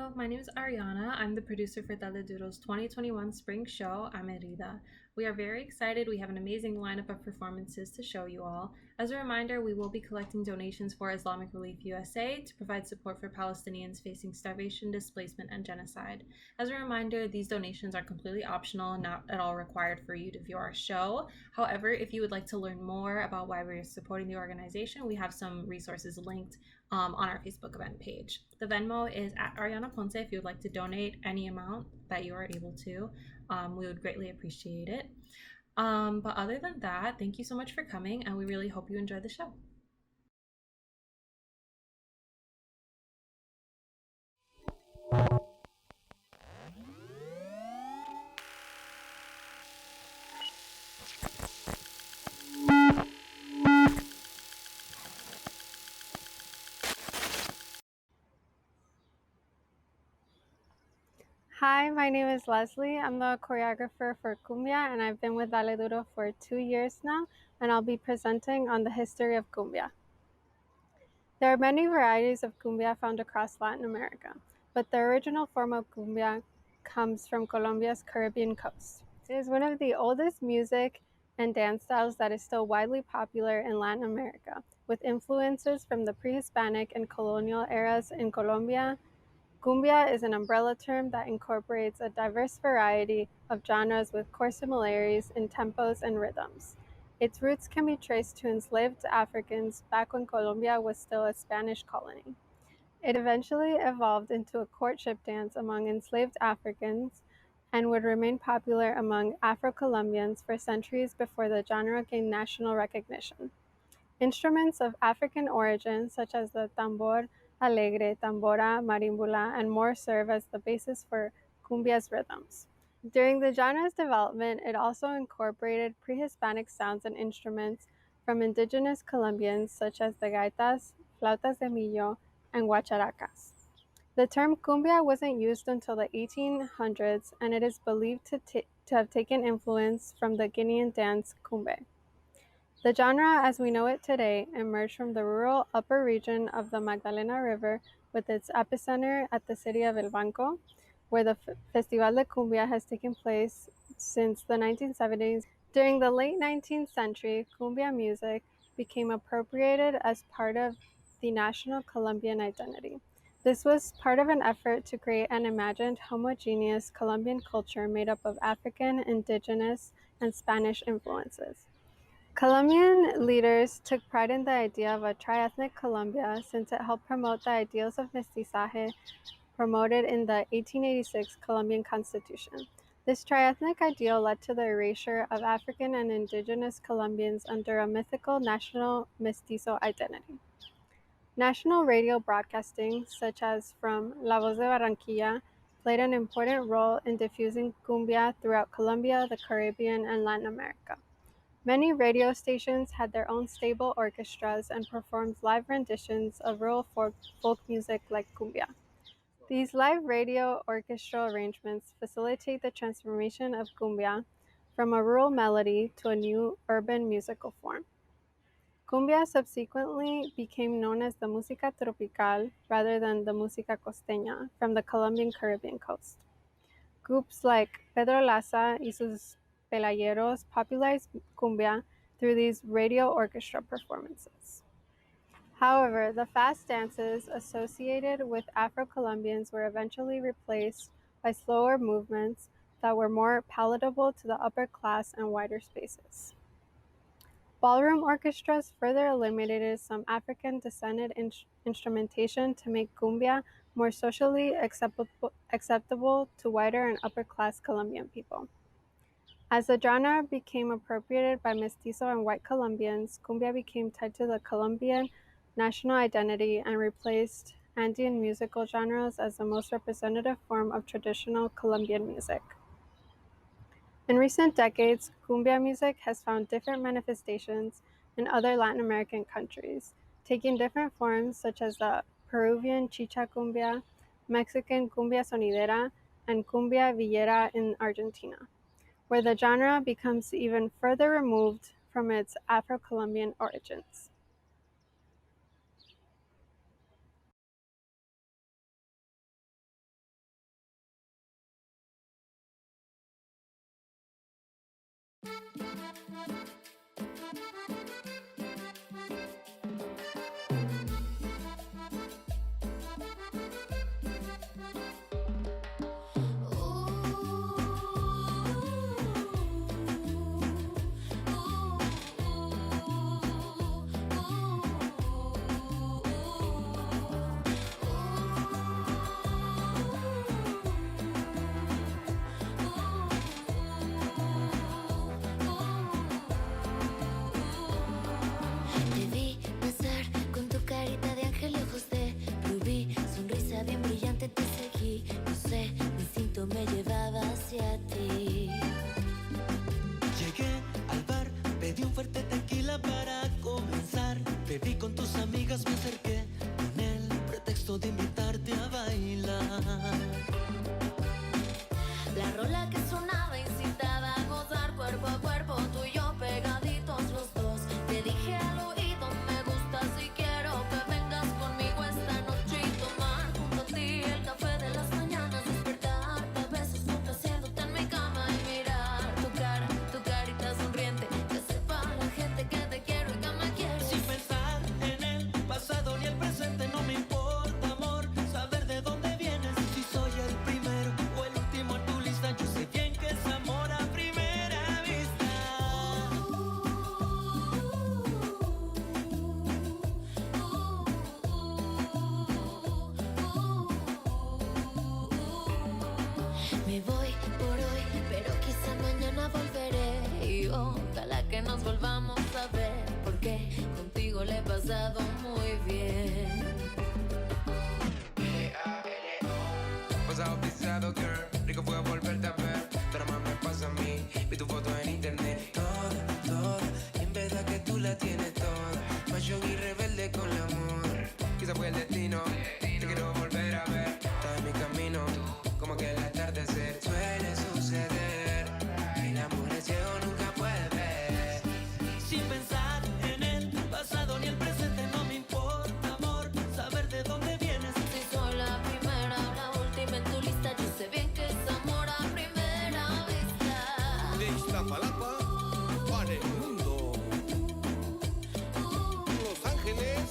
Hello, my name is Ariana. I'm the producer for Teleduro's 2021 Spring Show, Amerida. We are very excited. We have an amazing lineup of performances to show you all. As a reminder, we will be collecting donations for Islamic Relief USA to provide support for Palestinians facing starvation, displacement, and genocide. As a reminder, these donations are completely optional and not at all required for you to view our show. However, if you would like to learn more about why we're supporting the organization, we have some resources linked on our Facebook event page. The Venmo is at Ariana Ponce if you would like to donate any amount that you are able to. We would greatly appreciate it. But other than that, thank you so much for coming, and we really hope you enjoy the show. Hi, my name is Leslie. I'm the choreographer for Cumbia, and I've been with Dale Duro for 2 years now, and I'll be presenting on the history of Cumbia. There are many varieties of Cumbia found across Latin America, but the original form of Cumbia comes from Colombia's Caribbean coast. It is one of the oldest music and dance styles that is still widely popular in Latin America, with influences from the pre-Hispanic and colonial eras in Colombia. Cumbia is an umbrella term that incorporates a diverse variety of genres with core similarities in tempos and rhythms. Its roots can be traced to enslaved Africans back when Colombia was still a Spanish colony. It eventually evolved into a courtship dance among enslaved Africans and would remain popular among Afro-Colombians for centuries before the genre gained national recognition. Instruments of African origin, such as the tambor alegre, tambora, marimbula, and more serve as the basis for cumbia's rhythms. During the genre's development, it also incorporated pre-Hispanic sounds and instruments from indigenous Colombians such as the gaitas, flautas de millo, and guacharacas. The term cumbia wasn't used until the 1800s, and it is believed to have taken influence from the Guinean dance cumbe. The genre, as we know it today, emerged from the rural upper region of the Magdalena River with its epicenter at the city of El Banco, where the Festival de Cumbia has taken place since the 1970s. During the late 19th century, cumbia music became appropriated as part of the national Colombian identity. This was part of an effort to create an imagined homogeneous Colombian culture made up of African, indigenous, and Spanish influences. Colombian leaders took pride in the idea of a triethnic Colombia since it helped promote the ideals of mestizaje promoted in the 1886 Colombian Constitution. This triethnic ideal led to the erasure of African and indigenous Colombians under a mythical national mestizo identity. National radio broadcasting, such as from La Voz de Barranquilla, played an important role in diffusing cumbia throughout Colombia, the Caribbean, and Latin America. Many radio stations had their own stable orchestras and performed live renditions of rural folk music like cumbia. These live radio orchestral arrangements facilitate the transformation of cumbia from a rural melody to a new urban musical form. Cumbia subsequently became known as the música tropical rather than the música costeña from the Colombian Caribbean coast. Groups like Pedro Laza y sus Pelayeros popularized cumbia through these radio orchestra performances. However, the fast dances associated with Afro-Colombians were eventually replaced by slower movements that were more palatable to the upper class and wider spaces. Ballroom orchestras further eliminated some African-descended instrumentation to make cumbia more socially acceptable to wider and upper-class Colombian people. As the genre became appropriated by mestizo and white Colombians, cumbia became tied to the Colombian national identity and replaced Andean musical genres as the most representative form of traditional Colombian music. In recent decades, cumbia music has found different manifestations in other Latin American countries, taking different forms such as the Peruvian chicha cumbia, Mexican cumbia sonidera, and cumbia villera in Argentina, where the genre becomes even further removed from its Afro-Colombian origins. Te vi pasar con tu carita de ángel y ojos de rubí, sonrisa bien brillante, te seguí. No sé, mi instinto me llevaba hacia ti. Llegué al bar, pedí un fuerte tequila para comenzar. Te vi con tus amigas, me acerqué con el pretexto de invitarte a bailar. La rola que sonaba incitaba a gozar cuerpo a cuerpo, tú y yo pegaditos los dos. Te dije al oído, me gustas y quiero que vengas conmigo esta noche y tomar junto a ti el café de las mañanas, despertarte a besos complaciéndote en mi cama y mirar tu carita sonriente, que sepa la gente que te quiero y que me quieres. Sin pensar en el pasado ni el presente, no me importa, amor, saber de dónde vienes. Si soy el primero o el último en tu lista, yo sé bien que es amor a primera vista. Me voy por hoy, pero quizá mañana volveré y ojalá que nos volvamos a ver, porque contigo le he pasado muy bien. Pasado pisado, girl, rico fue volverte a ver. Pero más me pasa a mí, vi tu foto en internet. Toda, y en verdad que tú la tienes toda. Fashion y rebelde con el amor. Quizá fue el destino, te quiero volver a ver. Estás en mi camino, como que el atardecer suele suceder. El amor es ciego, nunca puede ver. Sin pensar en el pasado ni el presente, no me importa, amor, saber de dónde vienes. Si soy la primera o la última en tu lista, yo sé bien que es amor a primera vista. De Iztapalapa para el mundo. Los Ángeles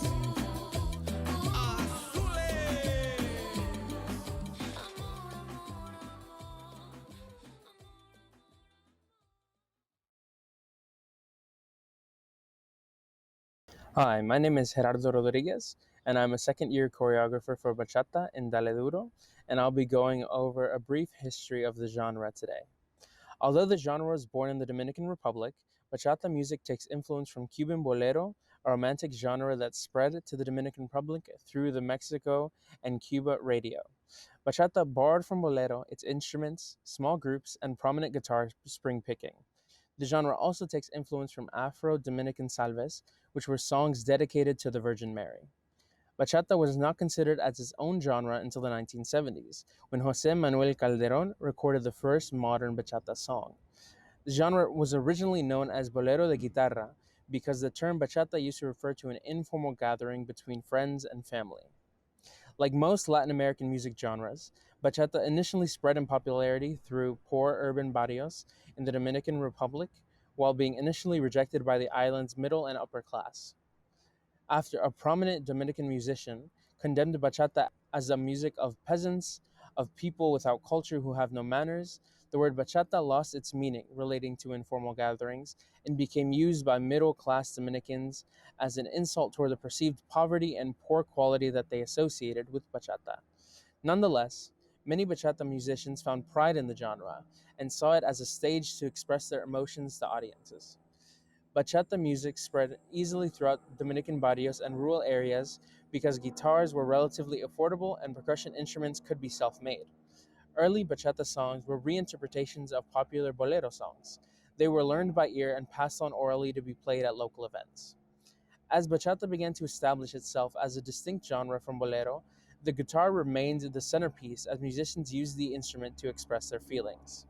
Azules. Hi, my name is Gerardo Rodriguez, and I'm a second year choreographer for bachata in Dale Duro, and I'll be going over a brief history of the genre today. Although the genre was born in the Dominican Republic, bachata music takes influence from Cuban bolero, a romantic genre that spread to the Dominican Republic through the Mexico and Cuba radio. Bachata borrowed from bolero its instruments, small groups, and prominent guitar spring picking. The genre also takes influence from Afro-Dominican salves, which were songs dedicated to the Virgin Mary. Bachata was not considered as its own genre until the 1970s, when José Manuel Calderón recorded the first modern bachata song. The genre was originally known as bolero de guitarra because the term bachata used to refer to an informal gathering between friends and family. Like most Latin American music genres, bachata initially spread in popularity through poor urban barrios in the Dominican Republic, while being initially rejected by the island's middle and upper class. After a prominent Dominican musician condemned bachata as the music of peasants, of people without culture who have no manners, the word bachata lost its meaning relating to informal gatherings and became used by middle class Dominicans as an insult toward the perceived poverty and poor quality that they associated with bachata. Nonetheless, many bachata musicians found pride in the genre and saw it as a stage to express their emotions to audiences. Bachata music spread easily throughout Dominican barrios and rural areas because guitars were relatively affordable and percussion instruments could be self-made. Early bachata songs were reinterpretations of popular bolero songs. They were learned by ear and passed on orally to be played at local events. As bachata began to establish itself as a distinct genre from bolero, the guitar remained the centerpiece as musicians used the instrument to express their feelings.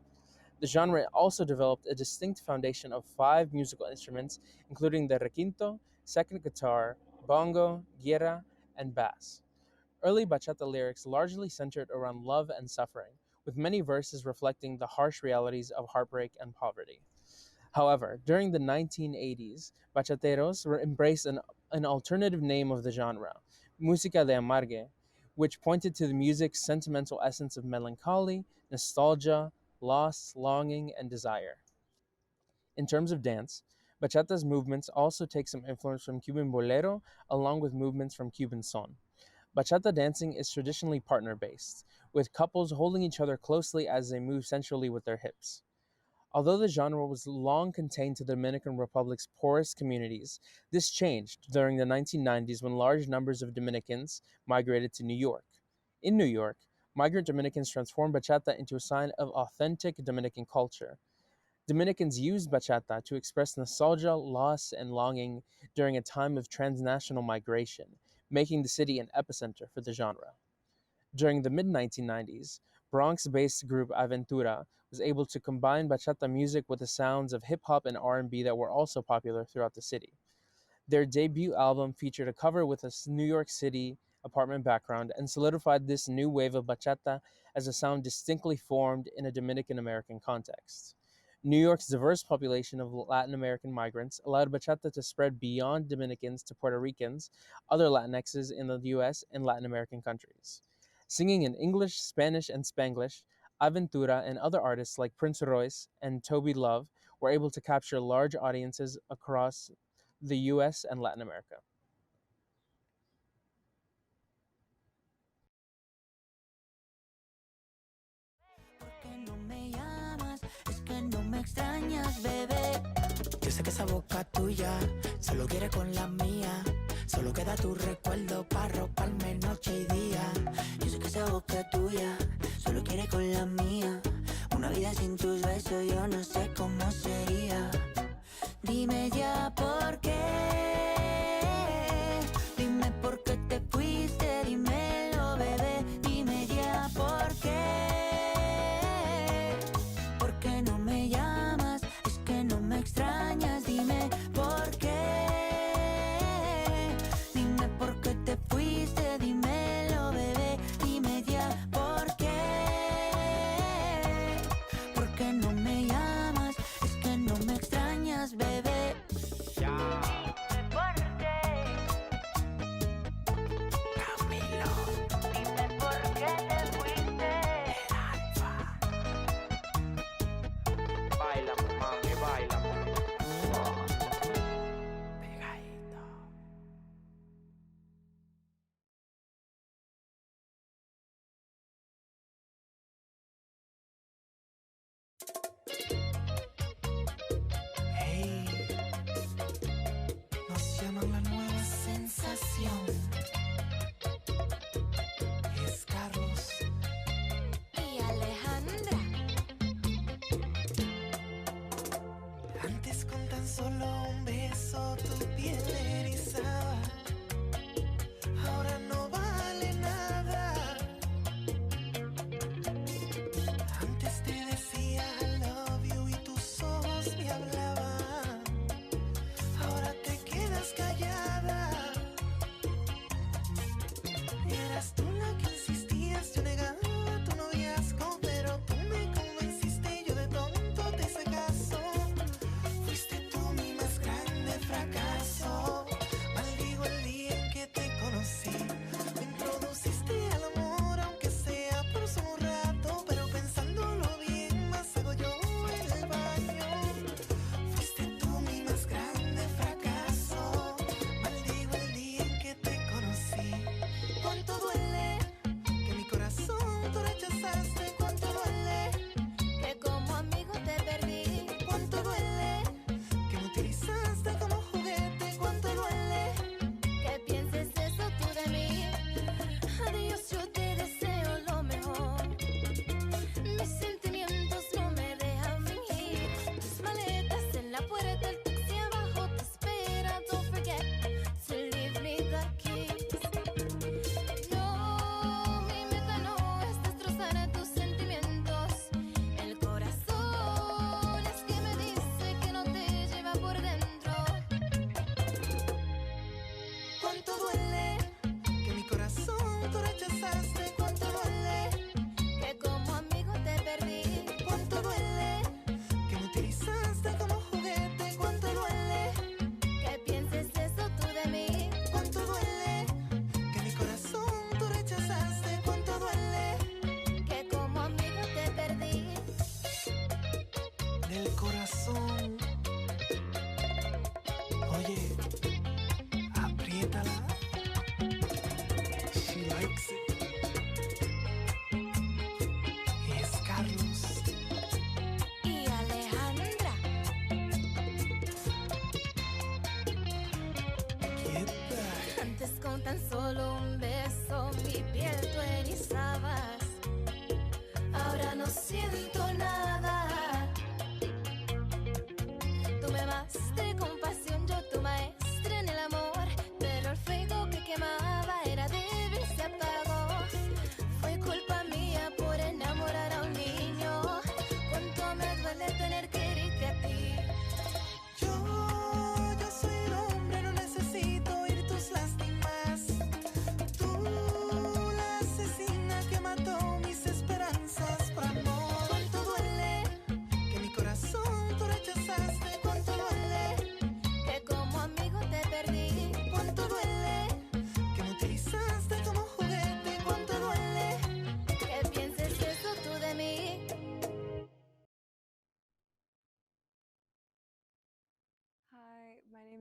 The genre also developed a distinct foundation of 5 musical instruments, including the requinto, second guitar, bongo, guira, and bass. Early bachata lyrics largely centered around love and suffering, with many verses reflecting the harsh realities of heartbreak and poverty. However, during the 1980s, bachateros embraced an alternative name of the genre, música de amargue, which pointed to the music's sentimental essence of melancholy, nostalgia, loss, longing, and desire. In terms of dance, bachata's movements also take some influence from Cuban bolero, along with movements from Cuban son. Bachata dancing is traditionally partner based, with couples holding each other closely as they move sensually with their hips. Although the genre was long contained to the Dominican Republic's poorest communities, this changed during the 1990s when large numbers of Dominicans migrated to New York. In New York, migrant Dominicans transformed bachata into a sign of authentic Dominican culture. Dominicans used bachata to express nostalgia, loss, and longing during a time of transnational migration, making the city an epicenter for the genre. During the mid 1990s, Bronx based group Aventura was able to combine bachata music with the sounds of hip hop and R&B that were also popular throughout the city. Their debut album featured a cover with a New York City apartment background and solidified this new wave of bachata as a sound distinctly formed in a Dominican American context. New York's diverse population of Latin American migrants allowed bachata to spread beyond Dominicans to Puerto Ricans, other Latinxes in the US and Latin American countries. Singing in English, Spanish, and Spanglish, Aventura and other artists like Prince Royce and Toby Love were able to capture large audiences across the US and Latin America. ¿Por qué no me llamas? Es que no me extrañas, bebé. Yo sé que esa boca tuya solo quiere con la mía. Solo queda tu recuerdo para roparme noche y día. Yo sé que esa boca tuya solo quiere con la mía. Una vida sin tus besos yo no sé cómo sería. Dime ya por qué. Dime por qué te fuiste. Dímelo, bebé. Dime ya por qué. ¿Por qué no me llamas? Es que no me extrañas. Dime por qué. Dime por qué te fuiste. Dímelo, bebé. Dime ya por qué. ¿Por qué no me llamas? Es que no me extrañas, bebé.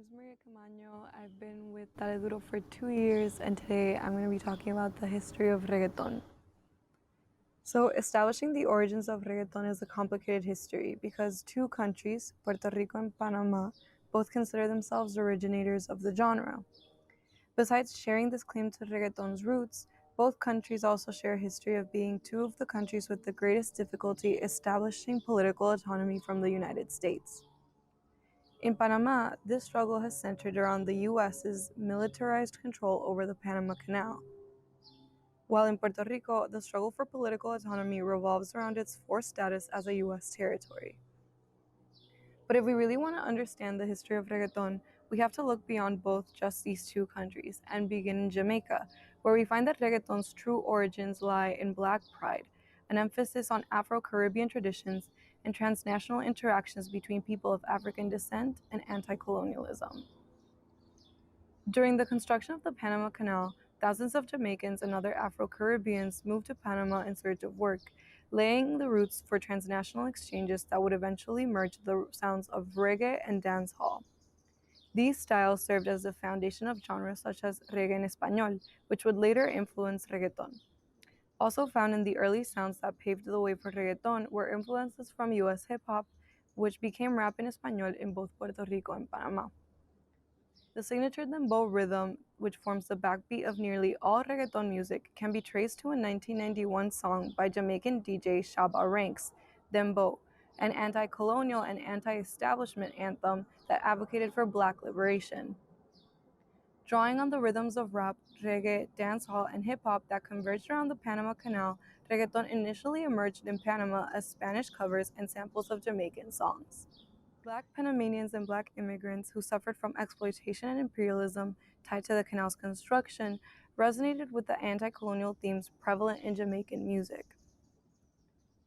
is Maria Camaño. I've been with Dale Duro for 2 years, and today I'm going to be talking about the history of reggaeton. So, establishing the origins of reggaeton is a complicated history because two countries, Puerto Rico and Panama, both consider themselves originators of the genre. Besides sharing this claim to reggaeton's roots, both countries also share a history of being two of the countries with the greatest difficulty establishing political autonomy from the United States. In Panama, this struggle has centered around the U.S.'s militarized control over the Panama Canal, while in Puerto Rico, the struggle for political autonomy revolves around its forced status as a U.S. territory. But if we really want to understand the history of reggaeton, we have to look beyond both just these two countries and begin in Jamaica, where we find that reggaeton's true origins lie in Black pride, an emphasis on Afro-Caribbean traditions and transnational interactions between people of African descent and anti-colonialism. During the construction of the Panama Canal, thousands of Jamaicans and other Afro-Caribbeans moved to Panama in search of work, laying the roots for transnational exchanges that would eventually merge the sounds of reggae and dancehall. These styles served as the foundation of genres such as reggae en español, which would later influence reggaeton. Also found in the early sounds that paved the way for reggaeton were influences from U.S. hip-hop, which became rap en español in both Puerto Rico and Panama. The signature dembow rhythm, which forms the backbeat of nearly all reggaeton music, can be traced to a 1991 song by Jamaican DJ Shabba Ranks, Dembow, an anti-colonial and anti-establishment anthem that advocated for Black liberation. Drawing on the rhythms of rap, reggae, dancehall, and hip-hop that converged around the Panama Canal, reggaeton initially emerged in Panama as Spanish covers and samples of Jamaican songs. Black Panamanians and Black immigrants who suffered from exploitation and imperialism tied to the canal's construction resonated with the anti-colonial themes prevalent in Jamaican music.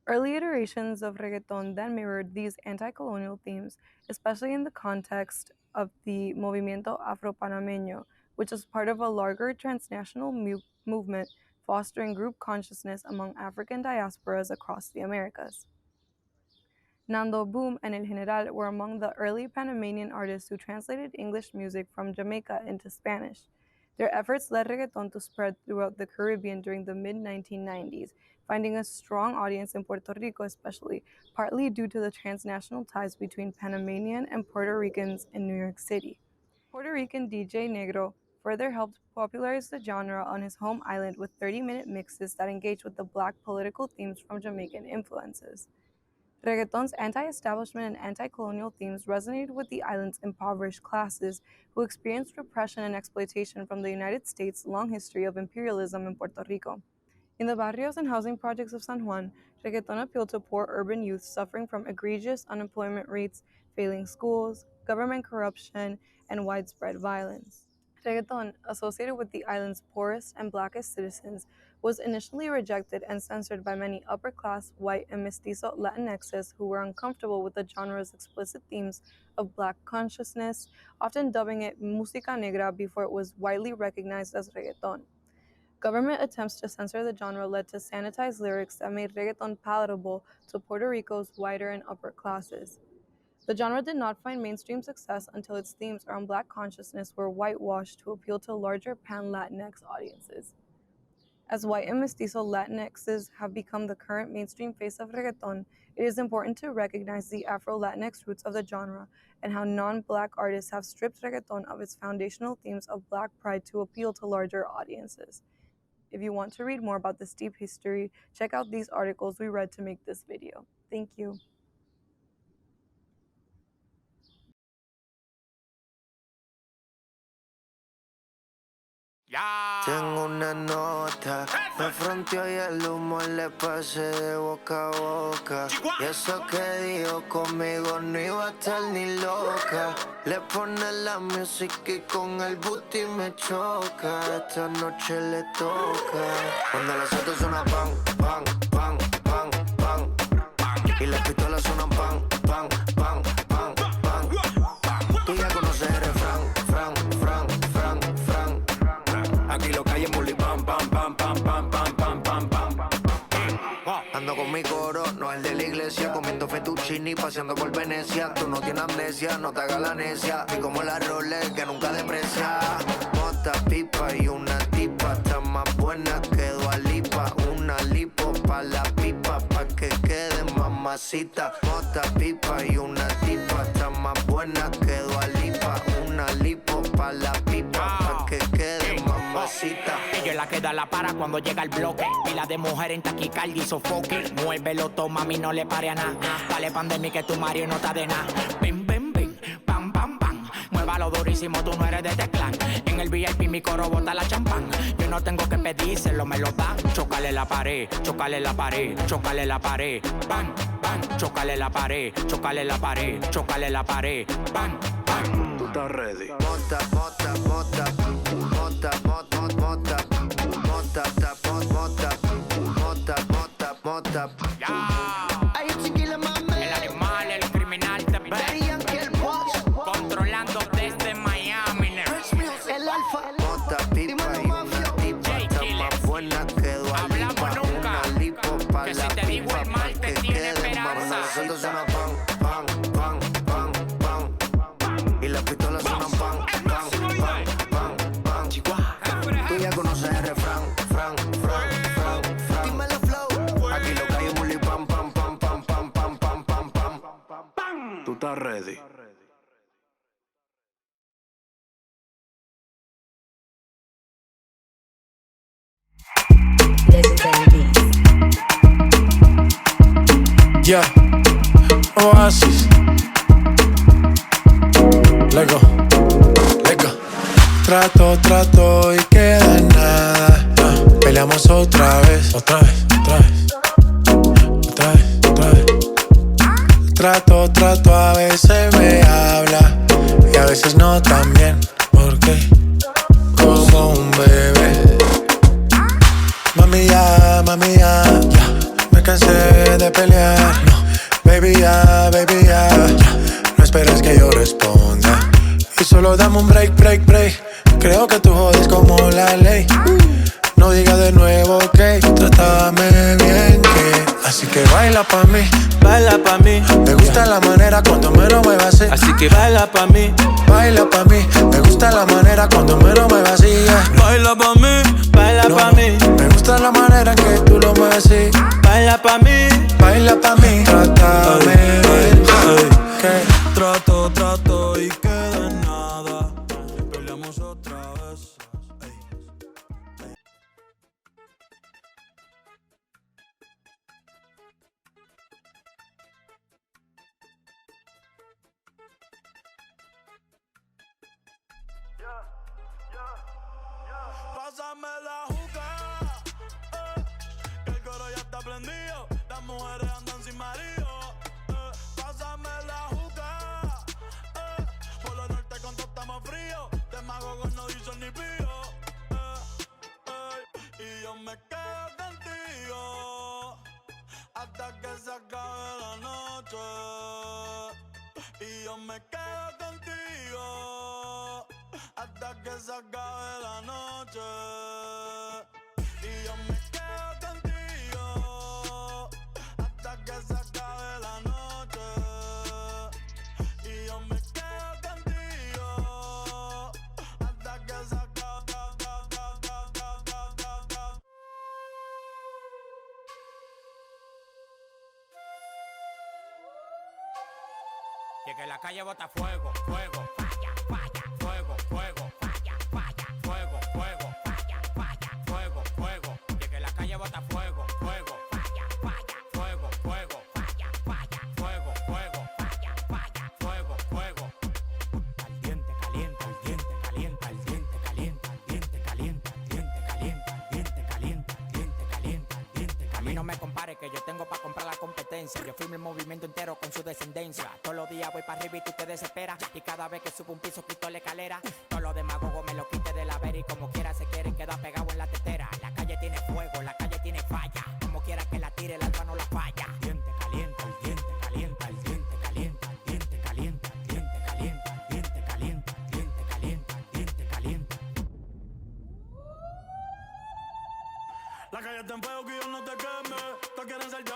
Early iterations of reggaeton then mirrored these anti-colonial themes, especially in the context of the Movimiento Afro-Panameño, which is part of a larger transnational movement fostering group consciousness among African diasporas across the Americas. Nando Boom and El General were among the early Panamanian artists who translated English music from Jamaica into Spanish. Their efforts led reggaeton to spread throughout the Caribbean during the mid-1990s, finding a strong audience in Puerto Rico especially, partly due to the transnational ties between Panamanian and Puerto Ricans in New York City. Puerto Rican DJ Negro further helped popularize the genre on his home island with 30-minute mixes that engaged with the Black political themes from Jamaican influences. Reggaeton's anti-establishment and anti-colonial themes resonated with the island's impoverished classes who experienced repression and exploitation from the United States' long history of imperialism in Puerto Rico. In the barrios and housing projects of San Juan, reggaeton appealed to poor urban youth suffering from egregious unemployment rates, failing schools, government corruption, and widespread violence. Reggaeton, associated with the island's poorest and blackest citizens, was initially rejected and censored by many upper-class, white, and mestizo Latinxes who were uncomfortable with the genre's explicit themes of Black consciousness, often dubbing it música negra before it was widely recognized as reggaeton. Government attempts to censor the genre led to sanitized lyrics that made reggaeton palatable to Puerto Rico's wider and upper classes. The genre did not find mainstream success until its themes around Black consciousness were whitewashed to appeal to larger pan-Latinx audiences. As white and mestizo Latinxes have become the current mainstream face of reggaeton, it is important to recognize the Afro-Latinx roots of the genre and how non-Black artists have stripped reggaeton of its foundational themes of Black pride to appeal to larger audiences. If you want to read more about this deep history, check out these articles we read to make this video. Thank you. Tengo una nota, me fronteó y el humo le pasé de boca a boca. Y eso que dijo conmigo no iba a estar ni loca. Le pone la música y con el booty me choca. Esta noche le toca. Cuando las autos suenan pan, pan, pan, pan, pan. Y las pistolas suenan pan, pan, pan, pan, pan. Tú ya conoces el refrán, fran, fran, fran, fran. Aquí lo calle bully, pam, pam, pam, pam, pam, pam, pam, pam, pam. Ando con mi coro, no el de la iglesia, comiendo fettuccini, paseando por Venecia. Tú no tienes amnesia, no te hagas la necia. Y como la Rolex que nunca deprecia. Mota, pipa y una tipa, está más buena que Dua Lipa. Una lipo pa' la pipa, pa' que quede mamacita. Mota, pipa y una tipa, está más buena que Dua Lipa. Una lipo pa' la pipa, pa' que quede mamacita. Ella es la que da la para cuando llega el bloque. Pila de mujer en taquicardia y sofoque. Muévelo, toma, mami, no le pare a nada. Dale pan de mí que tu Mario no está de nada. Bim, bim, bim, pam, pam, pam. Muévalo durísimo, tú no eres de este clan. En el VIP mi coro bota la champán. Yo no tengo que pedírselo, me lo dan. Chócale la pared, chócale la pared, chócale la pared. Bang, bang, chócale la pared, chócale la pared, chócale la pared. Bang, bang. Tú estás ready. Mota, mota, mota, mota, mota, mota, mota, mota, mota, mota, mota. Ay, chiquila, mami. El animal, el criminal también. Daddy Yankee, el boss. Controlando desde Miami. El alfa. Mota, pipa y una tipa, está más buena que Dua Lipa. Hablamos nunca. Una lipo pa' Que la si te digo pipa, el mal, pa' te que tiene quede esperanza. mamá. Los sueldos suenan pan, pan, pan, pan, pan. Y las pistolas suenan pan, pan, pan, pan, pan. Tú ya conoces el refrán, fran, fran, fran, fran. Dímelo flow. Aquí lo que hay es muli pam, pam, pam, pam, pam, pam, pam, pam, pam. Tú estás ready. Yeah, Oasis. Lego, Lego. Trato y queda nada. Peleamos otra vez, otra vez, otra vez, otra vez, otra vez. Trato, a veces me habla y a veces no tan bien. ¿Por qué? Como un bebé. Mami ya, me cansé de pelear. No, baby ya, no esperes que yo responda. Y solo dame un break. Creo que tú jodes como la ley. No digas de nuevo, ok. Trátame bien, que. Así que baila pa' mí. Me gusta la manera cuando me lo muevas así. Así que baila pa' mí. Me gusta la manera cuando me lo muevas así. Baila pa' mí. Me gusta la manera en que tú lo mueves así. Baila pa' mí. Trátame bien, que. Trato y queda en nada. Peleamos otra vez. Pásame la juca, que el coro ya está prendido. Las mujeres andan sin marido. Pásame la juca, por lo norte con todo estamos fríos. De Magogos no dicen ni pío. Y yo me quedo contigo hasta que se acabe la noche. Y yo me quedo contigo hasta que se acabe la noche. Y yo me quedo contigo hasta que se acabe la noche. Y yo me quedo contigo hasta que se acabe. Y que la calle bota fuego, fuego, falla, falla, fuego, fuego, falla, falla, fuego, fuego, falla, falla, fuego, fuego. Y que la calle bota fuego, fuego, falla, falla, fuego, fuego, falla, falla, fuego, fuego, falla, falla, fuego, fuego. Caliente, caliente, al diente, calienta, al diente, calienta, al diente, calienta, al diente, calienta, al diente, calienta, al diente, calienta, al diente. A mí no me compare que yo tengo para comprar la competencia. Yo firmo el movimiento entero con su descendencia. Todos los días voy para arriba y tú te desesperas. Y cada vez que subo un piso quito la escalera. Todos los demagogos me lo quite de la vera. Y como quiera se quieren quedar pegados en la tetera. La calle tiene fuego, la calle tiene falla. Como quiera que la tire, el alma no la falla. Diente calienta, el diente calienta, el diente calienta, el diente calienta, el diente calienta, el diente calienta, el diente calienta, el diente calienta. La calle está en fuego que yo no te queme. Todos quieren ser yo,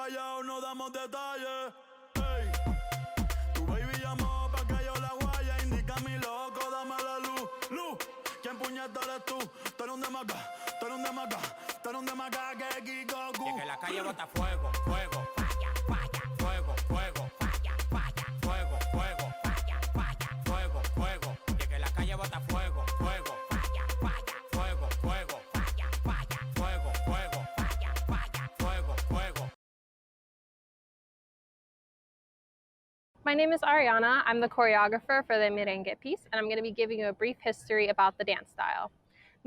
callados no damos detalles. Ey, tu baby llamó pa' que yo la guaya. Indica mi loco, dame la luz, luz. ¿Quién puñeta eres tú? Tú eres un demacá, tú eres un demacá, tú eres un demacá que Kikoku. Y que la calle bota fuego, fuego, falla, falla, fuego, fuego, falla, falla, fuego, fuego, falla, falla, fuego, fuego. Y que la calle bota fuego, fuego, falla, falla, fuego, fuego, falla, falla, fuego, fuego, falla, falla, fuego, fuego. My name is Ariana. I'm the choreographer for the merengue piece, and I'm going to be giving you a brief history about the dance style.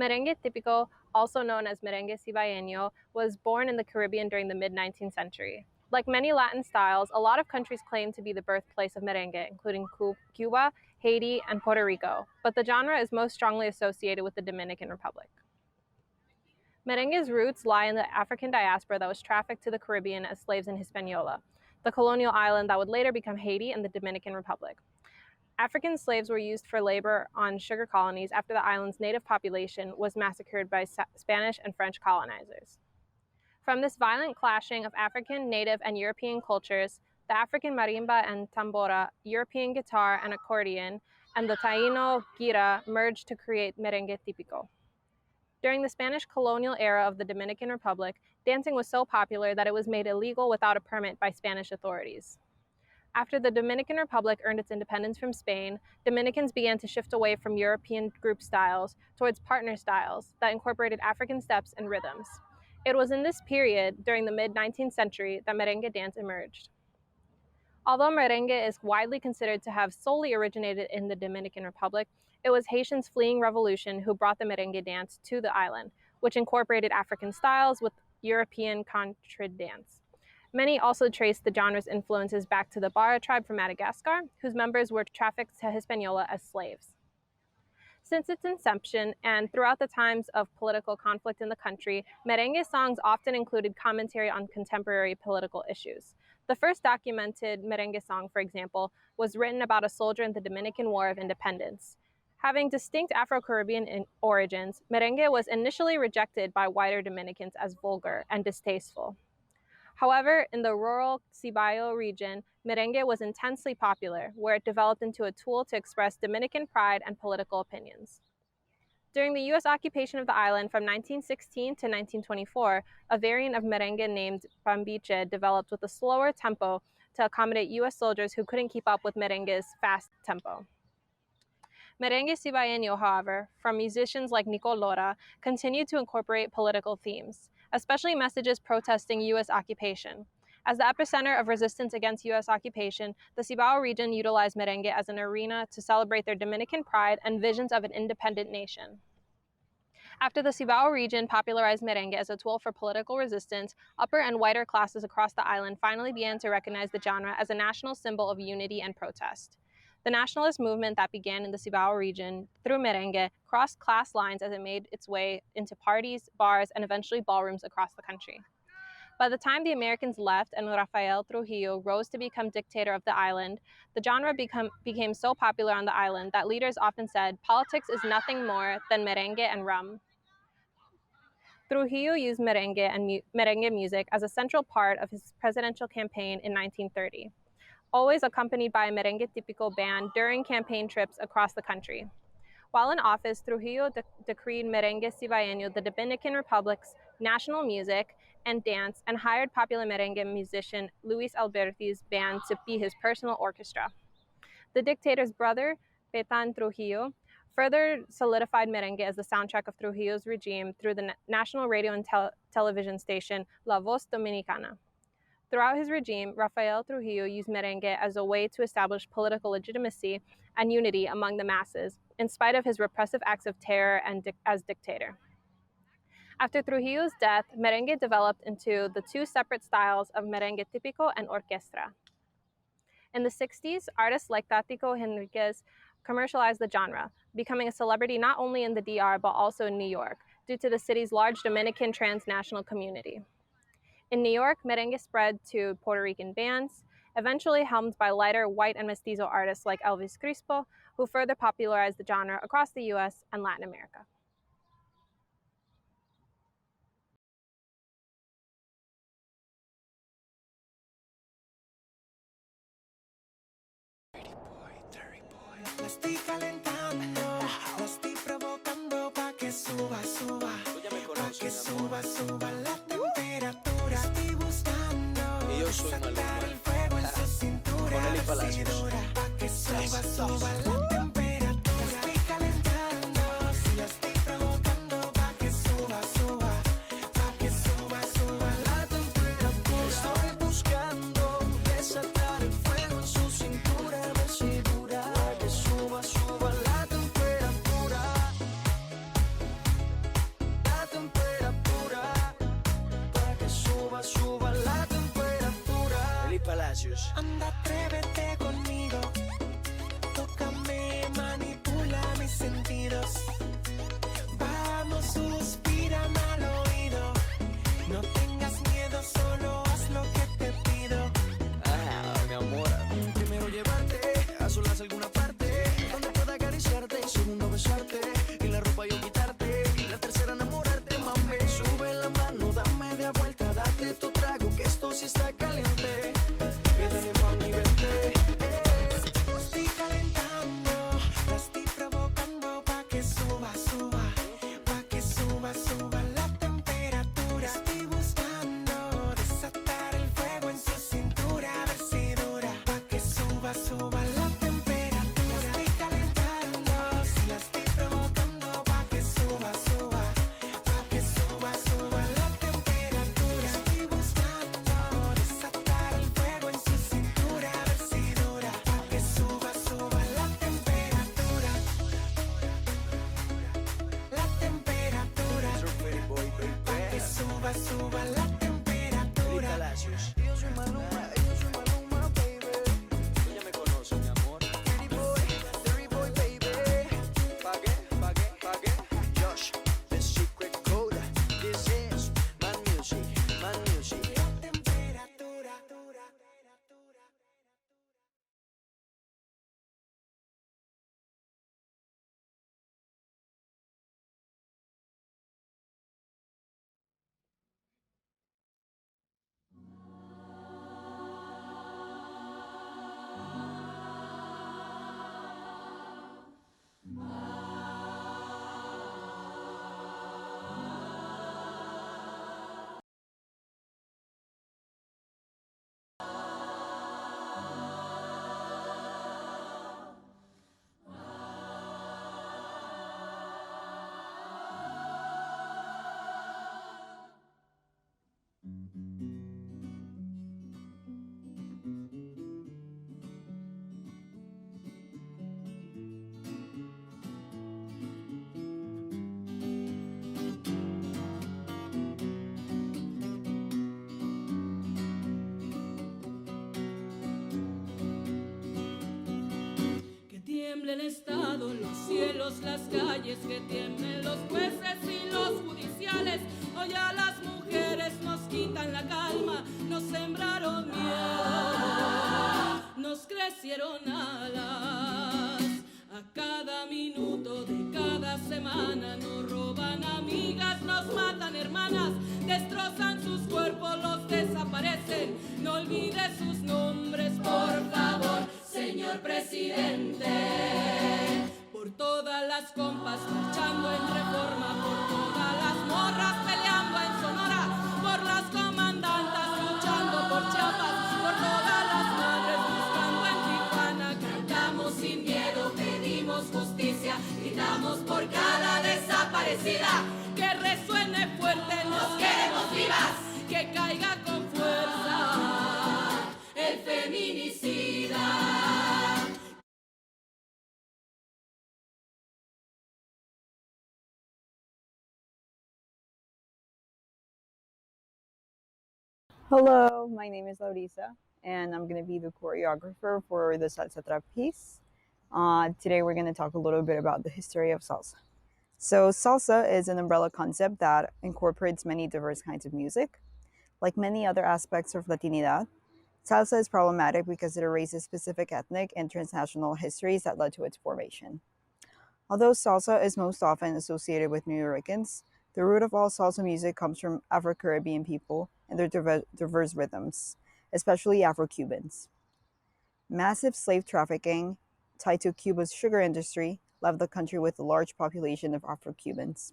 Merengue típico, also known as merengue cibaeño, was born in the Caribbean during the mid-19th century. Like many Latin styles, a lot of countries claim to be the birthplace of merengue, including Cuba, Haiti, and Puerto Rico, but the genre is most strongly associated with the Dominican Republic. Merengue's roots lie in the African diaspora that was trafficked to the Caribbean as slaves in Hispaniola, the colonial island that would later become Haiti and the Dominican Republic. African slaves were used for labor on sugar colonies after the island's native population was massacred by Spanish and French colonizers. From this violent clashing of African, native, and European cultures, the African marimba and tambora, European guitar and accordion, and the Taíno guira merged to create merengue típico. During the Spanish colonial era of the Dominican Republic, dancing was so popular that it was made illegal without a permit by Spanish authorities. After the Dominican Republic earned its independence from Spain, Dominicans began to shift away from European group styles towards partner styles that incorporated African steps and rhythms. It was in this period, during the mid-19th century, that merengue dance emerged. Although merengue is widely considered to have solely originated in the Dominican Republic, it was Haitians fleeing revolution who brought the merengue dance to the island, which incorporated African styles with European contra dance. Many also trace the genre's influences back to the Bara tribe from Madagascar, whose members were trafficked to Hispaniola as slaves. Since its inception and throughout the times of political conflict in the country, merengue songs often included commentary on contemporary political issues. The first documented merengue song, for example, was written about a soldier in the Dominican War of Independence. Having distinct Afro-Caribbean origins, merengue was initially rejected by whiter Dominicans as vulgar and distasteful. However, in the rural Cibao region, merengue was intensely popular, where it developed into a tool to express Dominican pride and political opinions. During the U.S. occupation of the island from 1916 to 1924, a variant of merengue named pambiche developed with a slower tempo to accommodate U.S. soldiers who couldn't keep up with merengue's fast tempo. Merengue cibaeño, however, from musicians like Nico Lora, continued to incorporate political themes, especially messages protesting U.S. occupation. As the epicenter of resistance against U.S. occupation, the Cibao region utilized merengue as an arena to celebrate their Dominican pride and visions of an independent nation. After the Cibao region popularized merengue as a tool for political resistance, upper and whiter classes across the island finally began to recognize the genre as a national symbol of unity and protest. The nationalist movement that began in the Cibao region through merengue crossed class lines as it made its way into parties, bars, and eventually ballrooms across the country. By the time the Americans left and Rafael Trujillo rose to become dictator of the island, the genre became so popular on the island that leaders often said, "Politics is nothing more than merengue and rum." Trujillo used merengue music as a central part of his presidential campaign in 1930. Always accompanied by a merengue típico band during campaign trips across the country. While in office, Trujillo decreed merengue cibaeño the Dominican Republic's national music and dance, and hired popular merengue musician Luis Alberti's band to be his personal orchestra. The dictator's brother, Petan Trujillo, further solidified merengue as the soundtrack of Trujillo's regime through the national radio and television station La Voz Dominicana. Throughout his regime, Rafael Trujillo used merengue as a way to establish political legitimacy and unity among the masses, in spite of his repressive acts of terror as dictator. After Trujillo's death, merengue developed into the two separate styles of merengue típico and orquestra. In the 60s, artists like Tático Henríquez commercialized the genre, becoming a celebrity not only in the DR but also in New York, due to the city's large Dominican transnational community. In New York, merengue spread to Puerto Rican bands, eventually helmed by lighter white and mestizo artists like Elvis Crespo, who further popularized the genre across the US and Latin America. estoy calentando, la estoy provocando pa' que suba, suba, pa' que suba, suba la temperatura. Estoy buscando desatar el fuego en su cintura, a ver si dura, pa' que suba, suba la temperatura. Estoy calentando, si la estoy provocando pa' que suba, suba, pa' que suba, suba la temperatura. Estoy buscando desatar el fuego en su cintura, a ver si dura, pa' que suba, suba la temperatura. La temperatura, pa' que suba, suba la temperatura. Eli Palacios. Anda, atrévete conmigo, tócame, manipula mis sentidos. Vamos, suspírame al oído, no tengas miedo, solo haz lo que te pido. Mi amor. Primero llevarte a solas a alguna parte donde pueda acariciarte, segundo besarte y la ropa yo quitarte, y la tercera enamorarte, mami. Sube la mano, dame de vuelta, date tu trago que esto sí está caliente. Pídele mami, vente. Estoy calentando, la estoy provocando pa' que suba, suba, pa' que suba, suba la temperatura. Estoy buscando desatar el fuego en su cintura, a ver si dura, pa' que suba, suba la temperatura. Estoy calentando, si la estoy provocando pa' que suba, suba, pa' que suba, suba la temperatura. Estoy buscando desatar el fuego en su cintura, a ver si dura, pa' que suba, suba la temperatura. La temperatura, pa' que suba, suba la temperatura. Yo soy Maluma, baby. Tú ya me conoces, mi amor. Dirty boy, baby. ¿Pa' qué? ¿Pa' qué? ¿Pa' qué? Josh, the secret code. This is my music, my music. La temperatura. Que tiemble el Estado, los cielos, las calles, que tiemblen los jueces y los judiciales. Hoy a las mujeres nos quitan la calma, nos sembraron miedo, nos crecieron alas. A cada minuto de cada semana nos roban amigas, nos matan hermanas, destrozan sus cuerpos, los desaparecen. No olvides sus nombres, por favor, señor presidente. Por todas las compas marchando en Reforma, por todas las morras peleando en Sonora, por las comandantas luchando por Chiapas, por todas las madres buscando en Tijuana. Cantamos sin miedo, pedimos justicia, gritamos por cada desaparecida. Que resuene fuerte, nos queremos vivas, que caiga con fuerza el feminicida. Hello, my name is Laurisa, and I'm going to be the choreographer for the Salsa Trap piece. Today we're going to talk a little bit about the history of salsa. So salsa is an umbrella concept that incorporates many diverse kinds of music. Like many other aspects of Latinidad, salsa is problematic because it erases specific ethnic and transnational histories that led to its formation. Although salsa is most often associated with New Yorkers, the root of all salsa music comes from Afro-Caribbean people and their diverse rhythms, especially Afro-Cubans. Massive slave trafficking tied to Cuba's sugar industry, left the country with a large population of Afro-Cubans.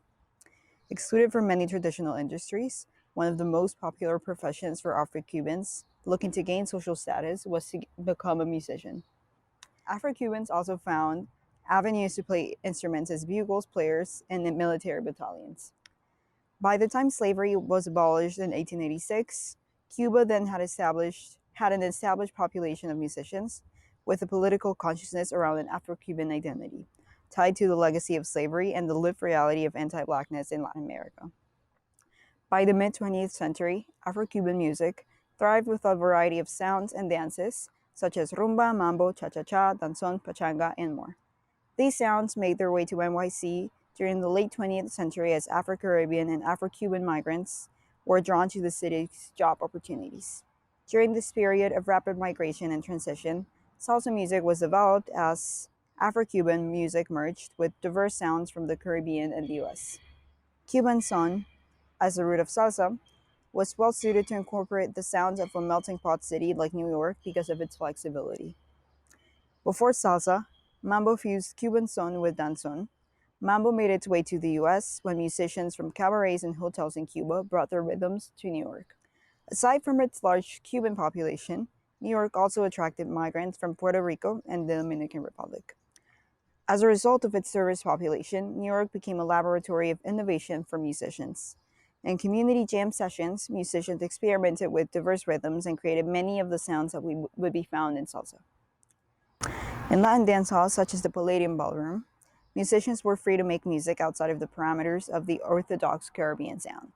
Excluded from many traditional industries, one of the most popular professions for Afro-Cubans looking to gain social status was to become a musician. Afro-Cubans also found avenues to play instruments as bugles players in the military battalions. By the time slavery was abolished in 1886, Cuba then had an established population of musicians with a political consciousness around an Afro-Cuban identity, tied to the legacy of slavery and the lived reality of anti-Blackness in Latin America. By the mid-20th century, Afro-Cuban music thrived with a variety of sounds and dances, such as rumba, mambo, cha-cha-cha, danzón, pachanga, and more. These sounds made their way to NYC during the late 20th century as Afro-Caribbean and Afro-Cuban migrants were drawn to the city's job opportunities. During this period of rapid migration and transition, salsa music was developed as Afro-Cuban music merged with diverse sounds from the Caribbean and the US. Cuban son, as the root of salsa, was well suited to incorporate the sounds of a melting pot city like New York because of its flexibility. Before salsa, mambo fused Cuban son with danzón. Mambo made its way to the US when musicians from cabarets and hotels in Cuba brought their rhythms to New York. Aside from its large Cuban population, New York also attracted migrants from Puerto Rico and the Dominican Republic. As a result of its diverse population, New York became a laboratory of innovation for musicians. In community jam sessions, musicians experimented with diverse rhythms and created many of the sounds that would be found in salsa. In Latin dance halls, such as the Palladium Ballroom, musicians were free to make music outside of the parameters of the orthodox Caribbean sound.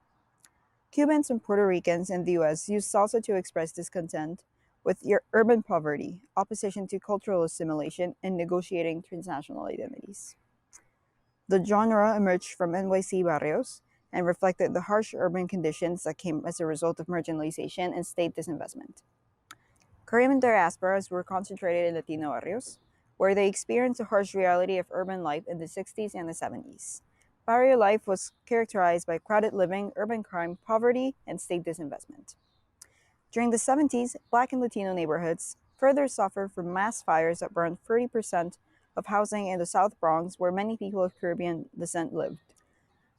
Cubans and Puerto Ricans in the US used salsa to express discontent with urban poverty, opposition to cultural assimilation, and negotiating transnational identities. The genre emerged from NYC barrios and reflected the harsh urban conditions that came as a result of marginalization and state disinvestment. Caribbean diasporas were concentrated in Latino barrios, where they experienced the harsh reality of urban life in the 60s and the 70s. Barrio life was characterized by crowded living, urban crime, poverty, and state disinvestment. During the 70s, Black and Latino neighborhoods further suffered from mass fires that burned 30% of housing in the South Bronx, where many people of Caribbean descent lived.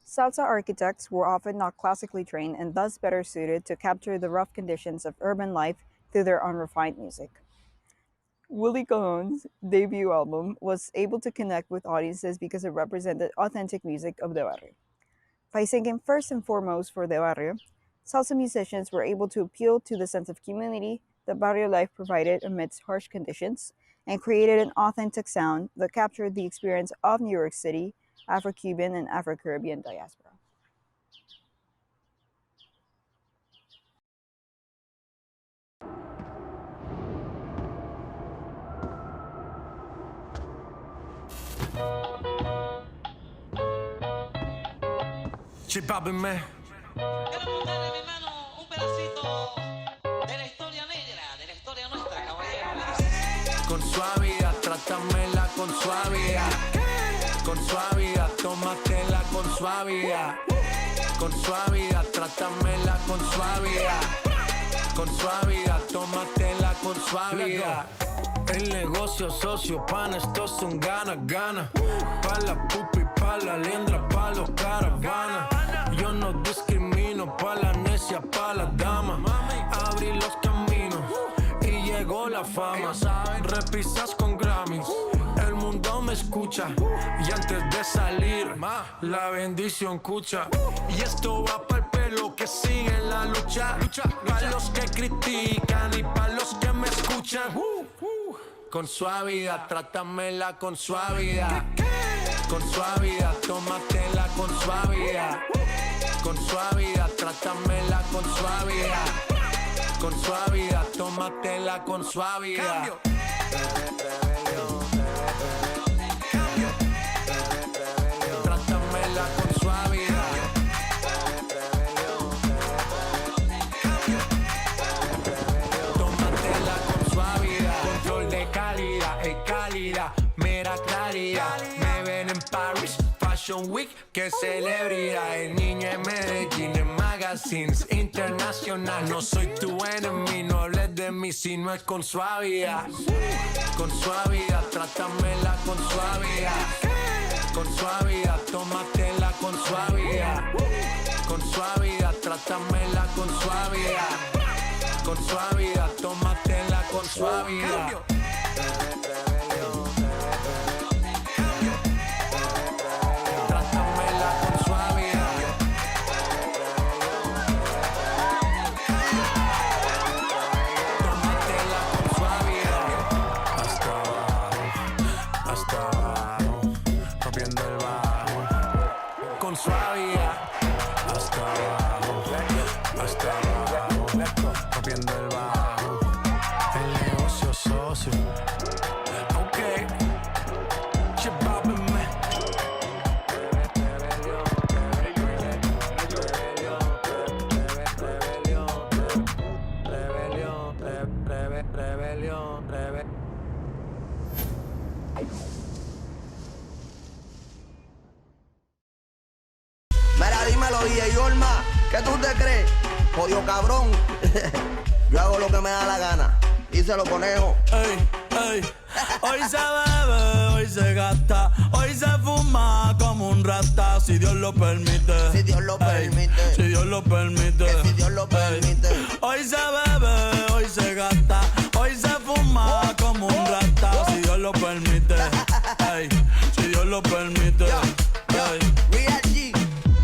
Salsa architects were often not classically trained and thus better suited to capture the rough conditions of urban life through their unrefined music. Willie Colon's debut album was able to connect with audiences because it represented authentic music of the barrio. By singing first and foremost for the barrio, salsa musicians were able to appeal to the sense of community that barrio life provided amidst harsh conditions and created an authentic sound that captured the experience of New York City, Afro-Cuban, and Afro-Caribbean diaspora. Chip Hop and Man. Quiero contarle, mi hermano, un pedacito de la historia negra, de la historia nuestra, caballero. Con suavidad, trátamela con suavidad. Con suavidad, tómatela con suavidad. Con suavidad, trátamela con suavidad. Con suavidad, tómatela con suavidad. El negocio socio, pan, estos son ganas, ganas. Pa' la pupi, pa' la liendra, pa' los caravanas. Yo no discrimino, pa' la necia, pa' la dama. Abrí los caminos y llegó la fama. Repisas con Grammys, el mundo me escucha. Y antes de salir, la bendición cucha. Y esto va para el pelo que sigue en la lucha. Pa' los que critican y pa' los que me escuchan. Con suavidad, trátamela con suavidad. Con suavidad, tómatela con suavidad. Con suavidad, trátamela con suavidad. Con suavidad, tómatela con suavidad. Trátamela con suavidad. Tómatela con suavidad. Control de calidad, calidad, mera claridad. Me ven en Paris, Fashion Week, que celebridad. El niño en Medellín, en magazines internacional. No soy tu enemigo, no hables de mí si no es con suavidad. Con suavidad, trátamela con suavidad. Con suavidad, tómatela con suavidad. Con suavidad, trátamela con suavidad. Con suavidad, tómatela con suavidad. Trátamela con suavidad. Tómatela con suavidad. Hasta abajo, rompiendo el bajo. Con suavidad. Hasta abajo, rompiendo el bajo. El negocio socio. Ok, chipápenme. Rebelión. Mira, dímelo, DJ Olma, ¿qué tú te crees? Jodido cabrón. Yo hago lo que me da la gana. Díselo, conejo. Ey. Hoy se bebe, hoy se gasta, hoy se fuma como un rata, si Dios lo permite. Si Dios lo permite. Si Dios lo permite. Que si Dios lo permite. Hoy se bebe, hoy se gasta, hoy se fuma como un rata, si Dios lo permite. Ey, si Dios lo permite. Real G,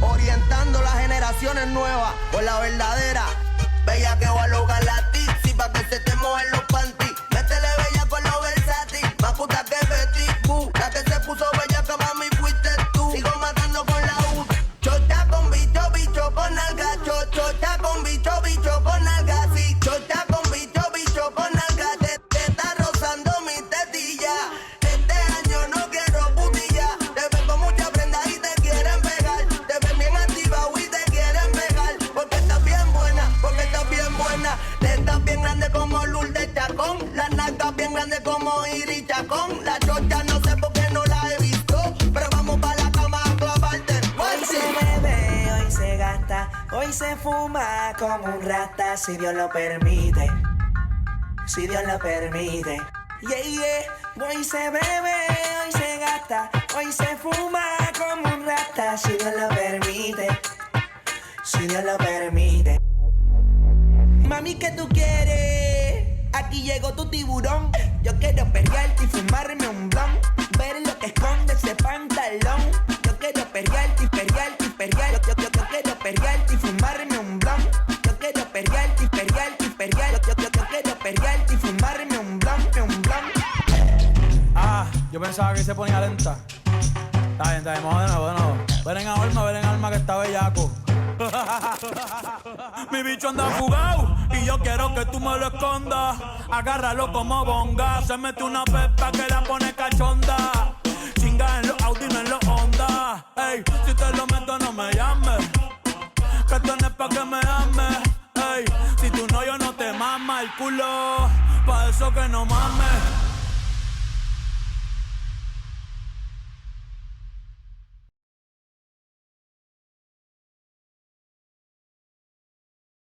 orientando las generaciones nuevas por la verdadera. Bella que va a lograr la tizi pa' que se te mojen los panties. Métele bella con los versátil, más puta que Betty Boo. La que se puso bella que mami fuiste tú. Sigo matando con la U. Chota con bicho con alga. Chota con bicho con alga. Sí, chota con bicho con alga. Te está rozando mi tetilla. Este año no quiero putilla. Te ven con mucha prenda y te quieren pegar. Te ven bien activa y te quieren pegar. Porque estás bien buena, porque estás bien buena. Te estás bien grande como Lourdes Chacón. Las nalgas bien grandes como Iris Chacón. La chocha no sé por qué no la he visto, pero vamos pa' la cama a clavarte. Hoy se bebe, hoy se gasta, hoy se fuma como un rata, si Dios lo permite. Si Dios lo permite. Yeah. Hoy se bebe, hoy se gasta, hoy se fuma como un rata, si Dios lo permite. Si Dios lo permite. Mami, ¿qué tú quieres? Aquí llegó tu tiburón. Yo quiero perrearte y fumarme un blon. Ver lo que esconde ese pantalón. Yo quiero perrearte y perrearte y perrearte. Yo quiero perrearte y fumarme un blon. Yo quiero perrearte y perrearte y perrearte. Yo quiero perrearte y fumarme un blon. Yo pensaba que se ponía lenta. Está bien, vamos de nuevo. Ven en alma que está bellaco. Mi bicho anda fugado y yo quiero que tú me lo escondas. Agárralo como bonga. Se mete una pepa que la pone cachonda. Chinga en los Audi, no en los Honda. Ey, si te lo meto no me llames, que esto no es pa' que me ames. Ey, si tú no, yo no te mama el culo. Pa' eso que no mames.